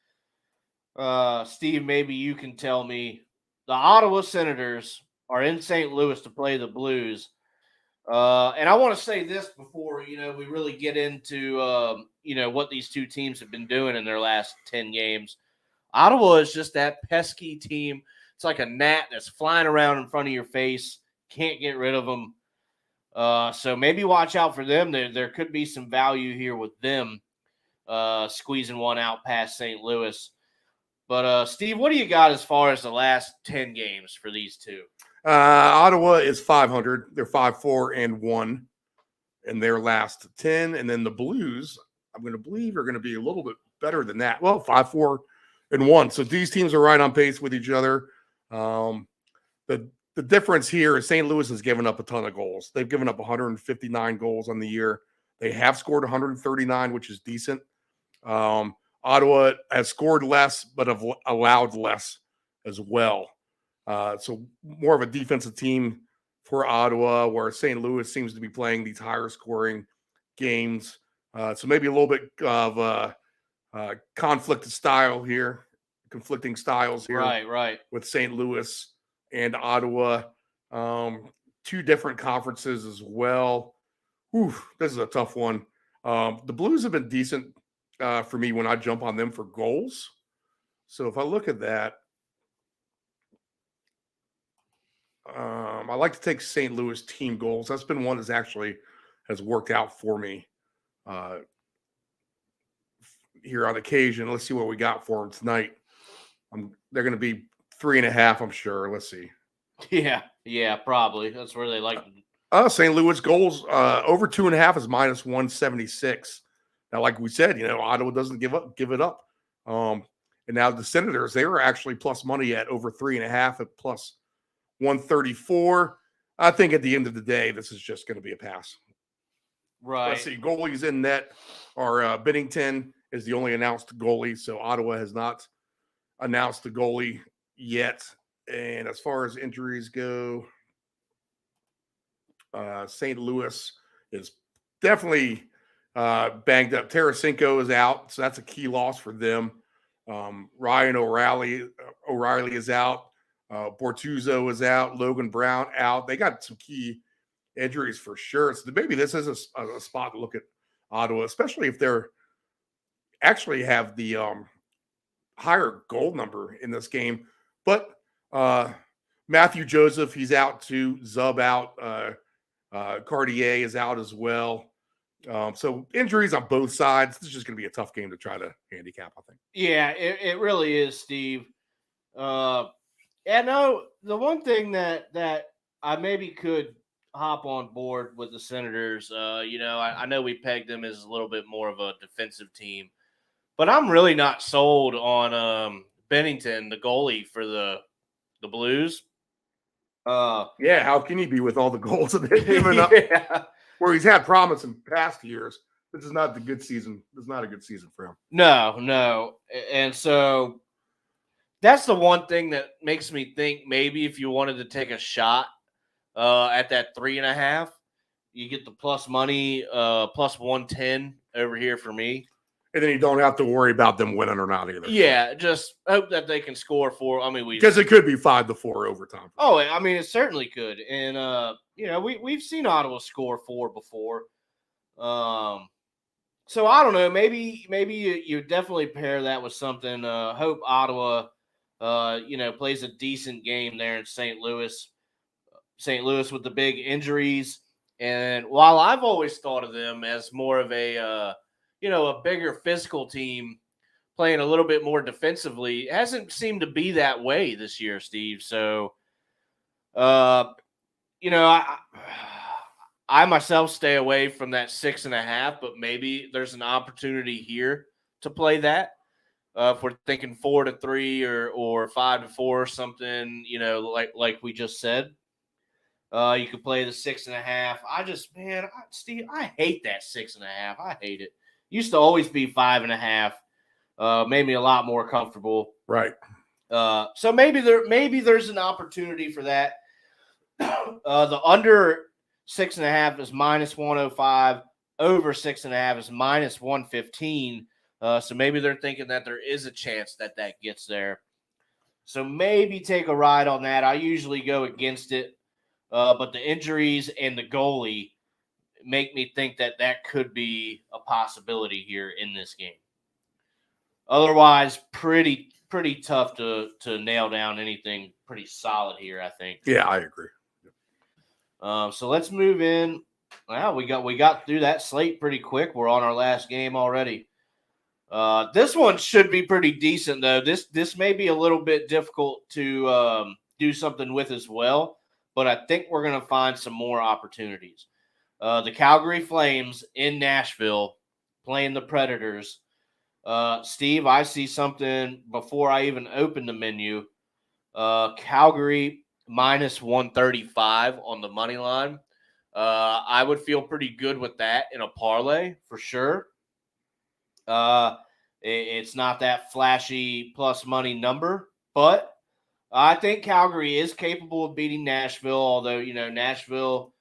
Steve, maybe you can tell me. The Ottawa Senators are in St. Louis to play the Blues. And I want to say this before, we really get into, what these two teams have been doing in their last 10 games. Ottawa is just that pesky team. It's like a gnat that's flying around in front of your face. Can't get rid of them. So maybe watch out for them. There could be some value here with them squeezing one out past St. Louis. But, Steve, what do you got as far as the last 10 games for these two? Ottawa is 500. They're 5-4-1 in their last 10. And then the Blues, I'm going to believe, are going to be a little bit better than that. Well, 5-4-1. So these teams are right on pace with each other. The difference here is St. Louis has given up a ton of goals. They've given up 159 goals on the year. They have scored 139, which is decent. Ottawa has scored less, but have allowed less as well. So more of a defensive team for Ottawa, where St. Louis seems to be playing these higher scoring games. So maybe a little bit of conflicting styles here. Right. With St. Louis and Ottawa. Two different conferences as well. This is a tough one. The Blues have been decent for me when I jump on them for goals. So if I look at that, I like to take St. Louis team goals. That's been one that actually has worked out for me here on occasion. Let's see what we got for them tonight. They're going to be 3.5, I'm sure. Let's see. Yeah, probably. That's where they like. St. Louis goals over 2.5 is minus 176. Now, like we said, Ottawa doesn't give it up. And now the Senators, they were actually plus money at over 3.5 at plus 134. I think at the end of the day, this is just going to be a pass. Right. Let's see. Goalies in net are Binnington is the only announced goalie. So Ottawa has not announced the goalie yet. And as far as injuries go, St. Louis is definitely banged up. Tarasenko is out, so that's a key loss for them. Ryan O'Reilly is out. Bortuzzo is out. Logan Brown out. They got some key injuries for sure. So maybe this is a spot to look at Ottawa, especially if they're actually have the higher goal number in this game. But Matthew Joseph, he's out too. Zub out. Cartier is out as well. So injuries on both sides. This is just going to be a tough game to try to handicap, I think. Yeah, it really is, Steve. The one thing that I maybe could hop on board with the Senators, I know we pegged them as a little bit more of a defensive team, but I'm really not sold on Binnington, the goalie for the Blues. Yeah, how can he be with all the goals that they've given up? Where he's had promise in past years. This is not a good season. This is not a good season for him. No. And so that's the one thing that makes me think maybe if you wanted to take a shot at that 3.5, you get the plus money, plus 110 over here for me. And then you don't have to worry about them winning or not either. Yeah, just hope that they can score for. Because it could be 5-4 overtime. Oh, it certainly could. And we've seen Ottawa score 4 before. So I don't know. Maybe you definitely pair that with something. Hope Ottawa, plays a decent game there in St. Louis. St. Louis with the big injuries, and while I've always thought of them as more of a bigger physical team playing a little bit more defensively, it hasn't seemed to be that way this year, Steve. So, I myself stay away from that 6.5, but maybe there's an opportunity here to play that. If we're thinking 4-3 or 5-4 or something, like we just said. You could play the 6.5. Steve, I hate that 6.5. I hate it. Used to always be 5.5. Made me a lot more comfortable. Right. So maybe there's an opportunity for that. The under 6.5 is -105. Over 6.5 is -115. So maybe they're thinking that there is a chance that gets there. So maybe take a ride on that. I usually go against it. But the injuries and the goalie make me think that could be a possibility here in this game. Otherwise, pretty tough to nail down anything pretty solid here, I think. Yeah, I agree. So let's move in. Wow, we got through that slate pretty quick. We're on our last game already. This one should be pretty decent, though. This may be a little bit difficult to do something with as well, but I think we're going to find some more opportunities. The Calgary Flames in Nashville playing the Predators. Steve, I see something before I even open the menu. Calgary -135 on the money line. I would feel pretty good with that in a parlay for sure. It's not that flashy plus money number, but I think Calgary is capable of beating Nashville, although, Nashville,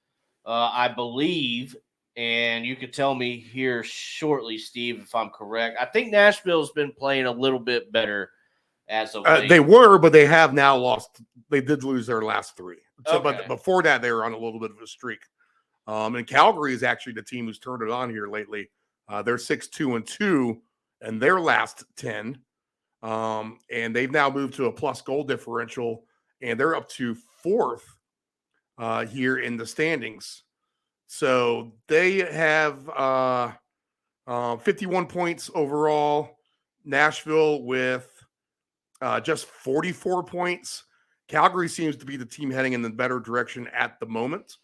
I believe, and you could tell me here shortly, Steve, if I'm correct. I think Nashville's been playing a little bit better as of late. They were, but they have now lost. They did lose their last 3. So, Okay. But before that, they were on a little bit of a streak. And Calgary is actually the team who's turned it on here lately. They're 6-2-2 in their last 10. And they've now moved to a plus goal differential, and they're up to 4th here in the standings. So they have 51 points overall. Nashville with just 44 points. Calgary seems to be the team heading in the better direction at the moment.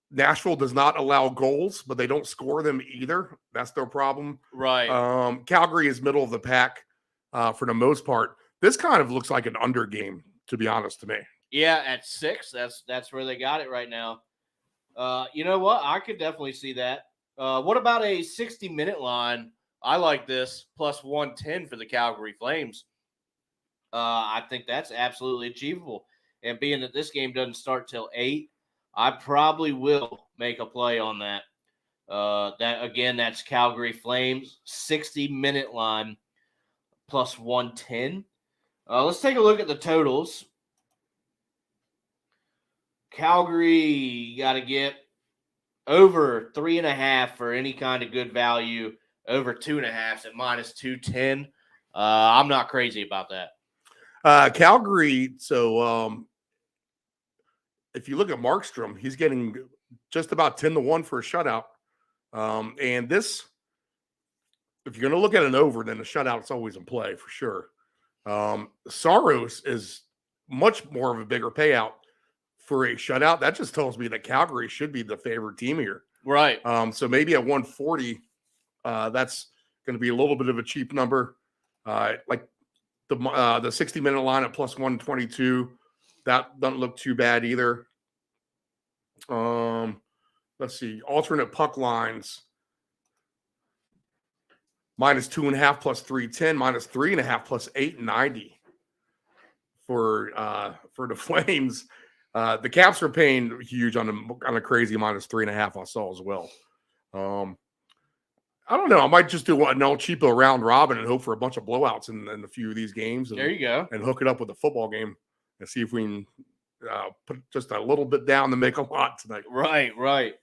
Nashville does not allow goals, but they don't score them either. That's their problem. Right. Calgary is middle of the pack for the most part. This kind of looks like an under game, to be honest to me. Yeah, at 6, that's where they got it right now. You know what? I could definitely see that. What about a 60-minute line? I like this, plus 110 for the Calgary Flames. I think that's absolutely achievable. And being that this game doesn't start till 8, I probably will make a play on that. That's Calgary Flames, 60-minute line, plus 110. Let's take a look at the totals. Calgary got to get over 3.5 for any kind of good value. Over 2.5 at -210. I'm not crazy about that. Calgary. So if you look at Markstrom, he's getting just about 10-1 for a shutout. And this, if you're going to look at an over, then a shutout's always in play for sure. Saros is much more of a bigger payout for a shutout. That just tells me that Calgary should be the favored team here. Right. So maybe at 140, that's going to be a little bit of a cheap number. Like the 60-minute line at plus 122, that doesn't look too bad either. Let's see, alternate puck lines. -2.5 plus 310, -3.5 plus 890 for the Flames. The Caps are paying huge on a crazy -3.5 I saw as well. I don't know. I might just do an El Cheapo round robin and hope for a bunch of blowouts in a few of these games. There you go. And hook it up with a football game and see if we can put just a little bit down to make a lot tonight. Right.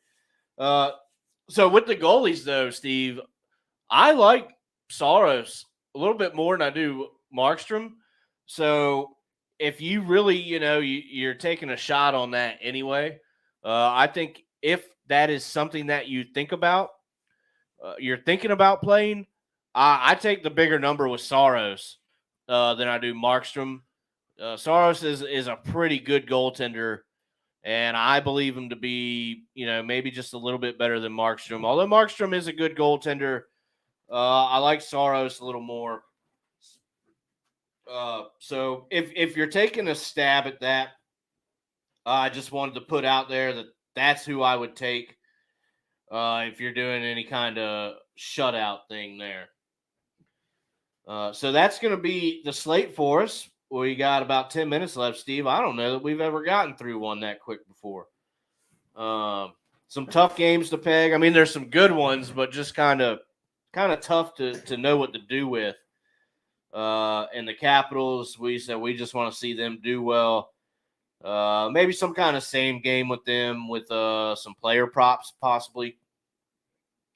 So with the goalies, though, Steve, I like Saros a little bit more than I do Markstrom. So if you really, you're taking a shot on that anyway, I think if that is something that you think about, you're thinking about playing, I take the bigger number with Saros than I do Markstrom. Saros is a pretty good goaltender, and I believe him to be, maybe just a little bit better than Markstrom. Although Markstrom is a good goaltender, I like Soros a little more. So if you're taking a stab at that, I just wanted to put out there that that's who I would take if you're doing any kind of shutout thing there. So that's going to be the slate for us. We got about 10 minutes left, Steve. I don't know that we've ever gotten through one that quick before. Some tough games to peg. I mean, there's some good ones, but just kind of tough to know what to do with. And the Capitals, we said we just want to see them do well. Maybe some kind of same game with them with some player props possibly.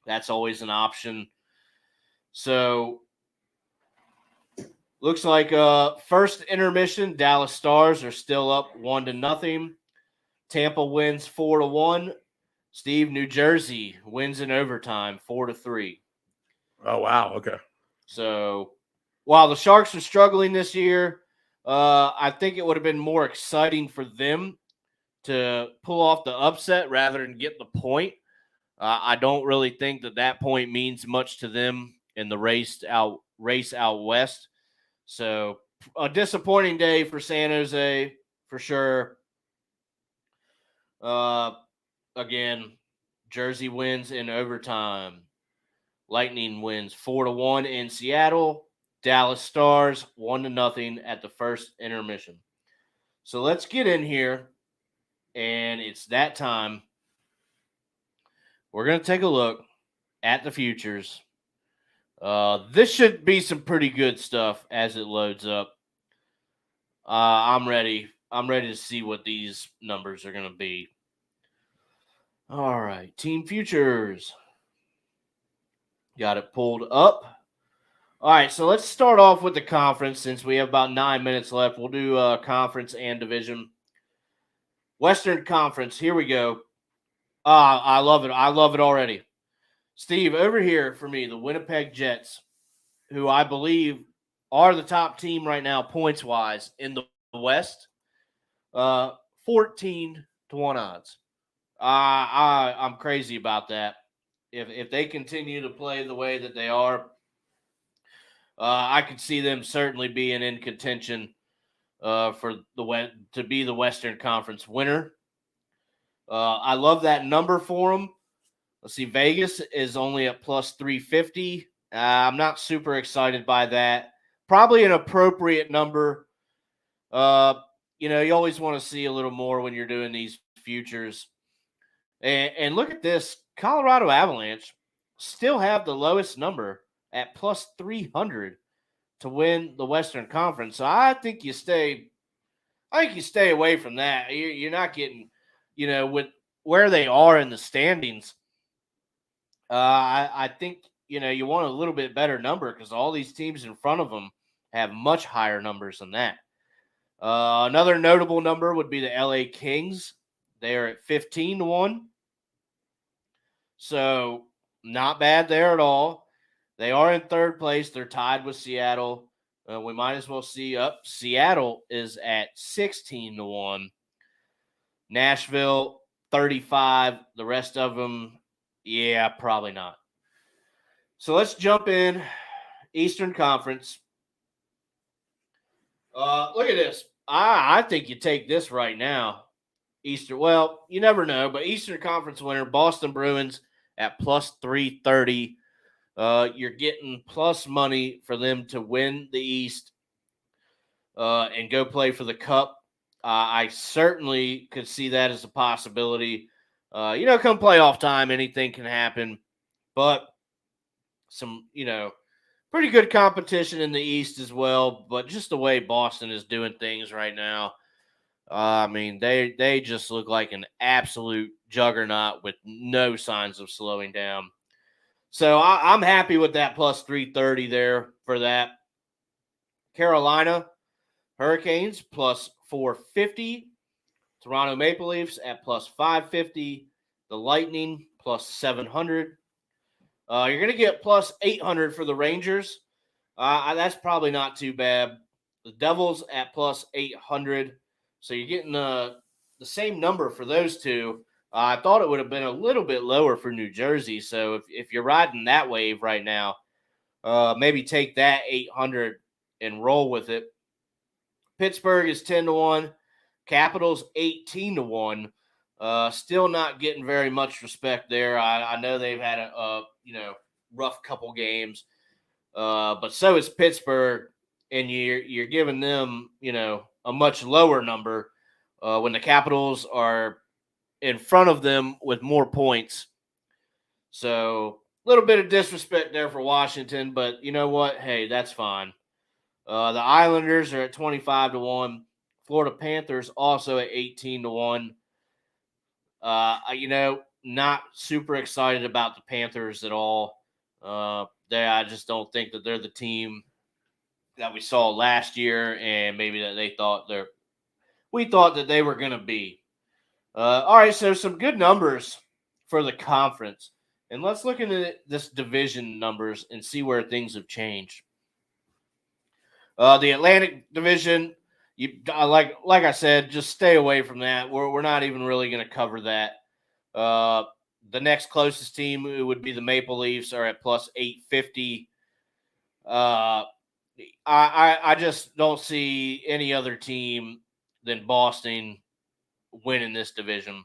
That's always an option. So looks like first intermission, Dallas Stars are still up 1-0. Tampa wins 4-1. Steve, New Jersey wins in overtime 4-3. Oh, wow. Okay. So while the Sharks are struggling this year, I think it would have been more exciting for them to pull off the upset rather than get the point. I don't really think that point means much to them in the race out west. So a disappointing day for San Jose for sure. Again, Jersey wins in overtime. Lightning wins 4-1 in Seattle. Dallas Stars 1-0 at the first intermission. So let's get in here, and it's that time. We're going to take a look at the futures. This should be some pretty good stuff as it loads up. I'm ready. I'm ready to see what these numbers are going to be. All right, team futures. Got it pulled up. All right, so let's start off with the conference since we have about 9 minutes left. We'll do conference and division. Western Conference, here we go. I love it. I love it already. Steve, over here for me, the Winnipeg Jets, who I believe are the top team right now points-wise in the West, 14-1 odds. I'm crazy about that. If they continue to play the way that they are, I could see them certainly being in contention for to be the Western Conference winner. I love that number for them. Let's see, Vegas is only at plus 350. I'm not super excited by that. Probably an appropriate number. You always want to see a little more when you're doing these futures. And look at this. Colorado Avalanche still have the lowest number at plus 300 to win the Western Conference. So I think you stay away from that. You're not getting, with where they are in the standings. I think, you want a little bit better number because all these teams in front of them have much higher numbers than that. Another notable number would be the LA Kings. They are at 15-1. So not bad there at all. They are in third place. They're tied with Seattle. We might as well see up. Seattle is at 16-1. Nashville, 35. The rest of them, yeah, probably not. So let's jump in. Eastern Conference. Look at this. I think you take this right now. Well, you never know, but Eastern Conference winner, Boston Bruins at plus 330. You're getting plus money for them to win the East and go play for the Cup. I certainly could see that as a possibility. Come playoff time, anything can happen. But some, pretty good competition in the East as well. But just the way Boston is doing things right now, they just look like an absolute juggernaut with no signs of slowing down. So I'm happy with that plus 330 there for that. Carolina Hurricanes plus 450. Toronto Maple Leafs at plus 550. The Lightning plus 700. You're going to get plus 800 for the Rangers. That's probably not too bad. The Devils at plus 800. So you're getting the same number for those two. I thought it would have been a little bit lower for New Jersey. So if you're riding that wave right now, Maybe take that 800 and roll with it. Pittsburgh is 10-1. Capitals 18-1. Still not getting very much respect there. I know they've had a rough couple games, but so is Pittsburgh, and you're giving them a much lower number when the Capitals are in front of them with more points. So a little bit of disrespect there for Washington, but you know what? Hey, that's fine. The Islanders are at 25-1. Florida Panthers also at 18-1. Not super excited about the Panthers at all. I just don't think that they're the team that we saw last year, and maybe that we thought that they were going to be. All right, so some good numbers for the conference, and let's look into this division numbers and see where things have changed. The Atlantic Division, like I said, just stay away from that. We're not even really going to cover that. The next closest team would be the Maple Leafs, are at plus 850. I just don't see any other team than Boston winning this division.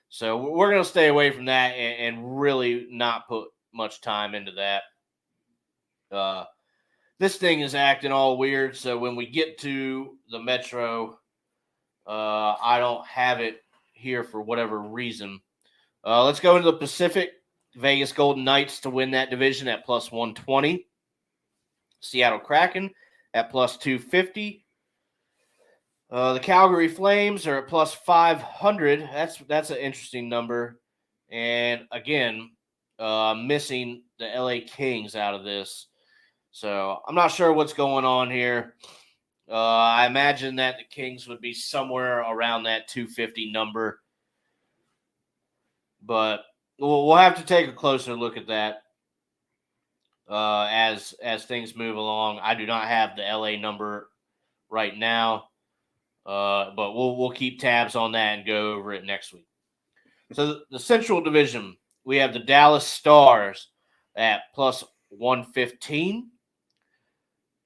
So we're going to stay away from that and really not put much time into that. This thing is acting all weird, so when we get to the Metro, I don't have it here for whatever reason. Let's go into the Pacific. Vegas Golden Knights to win that division at plus 120. Seattle Kraken at plus 250. The Calgary Flames are at plus 500. That's an interesting number. And again, missing the LA Kings out of this. So I'm not sure what's going on here. I imagine that the Kings would be somewhere around that 250 number. But we'll have to take a closer look at that as things move along. I do not have the LA number right now, but we'll keep tabs on that and go over it next week. So the Central Division, we have the Dallas Stars at plus 115.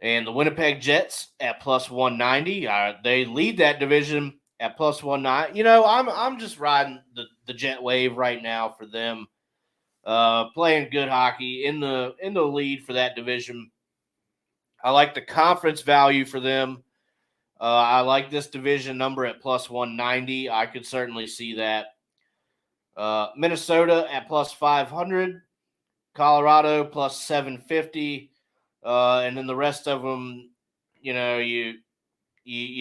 And the Winnipeg Jets at plus 190. They lead that division at plus 190. I'm just riding the Jet wave right now for them. Playing good hockey in the lead for that division. I like the conference value for them. I like this division number at plus 190. I could certainly see that. Minnesota at plus 500. Colorado plus 750. And then the rest of them, you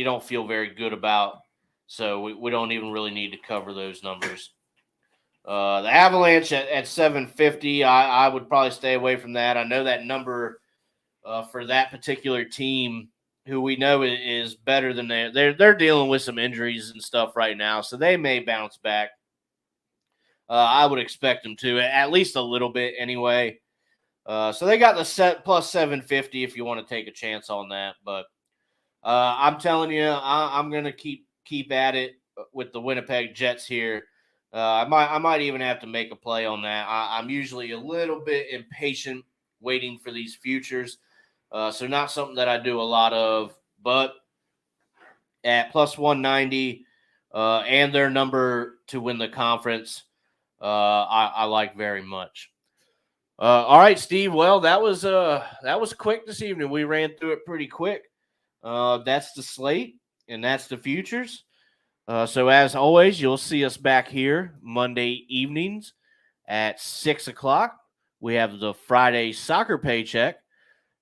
don't feel very good about. So we don't even really need to cover those numbers. The Avalanche at 750, I would probably stay away from that. I know that number for that particular team, who we know is better than they're dealing with some injuries and stuff right now, so they may bounce back. I would expect them to, at least a little bit anyway. So they got the set plus 750 if you want to take a chance on that. But I'm telling you, I'm going to keep at it with the Winnipeg Jets here. I might even have to make a play on that. I'm usually a little bit impatient waiting for these futures. So not something that I do a lot of. But at plus 190 and their number to win the conference, I like very much. All right, Steve. Well, that was quick this evening. We ran through it pretty quick. That's the slate, and that's the futures. So as always, you'll see us back here Monday evenings at 6 o'clock. We have the Friday soccer paycheck,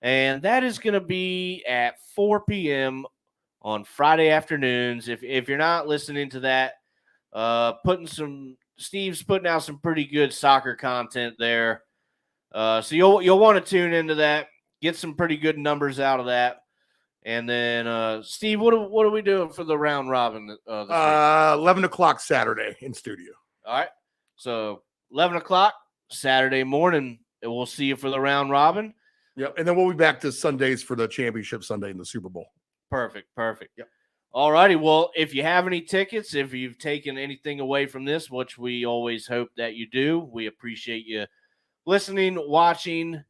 and that is going to be at 4 p.m. on Friday afternoons. If you're not listening to that, Steve's putting out some pretty good soccer content there. So you'll want to tune into that, get some pretty good numbers out of that. And then, Steve, what are we doing for the round robin this week? 11 o'clock Saturday in studio. All right. So 11 o'clock Saturday morning, and we'll see you for the round robin. Yep. And then we'll be back to Sundays for the championship Sunday in the Super Bowl. Perfect. Yep. All righty. Well, if you have any tickets, if you've taken anything away from this, which we always hope that you do, we appreciate you listening, watching,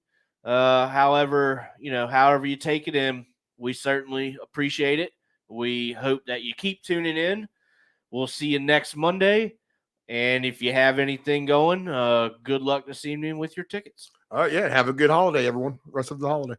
However you take it in, we certainly appreciate it. We hope that you keep tuning in. We'll see you next Monday. And if you have anything going, good luck this evening with your tickets. Yeah. Have a good holiday, everyone. Rest of the holiday.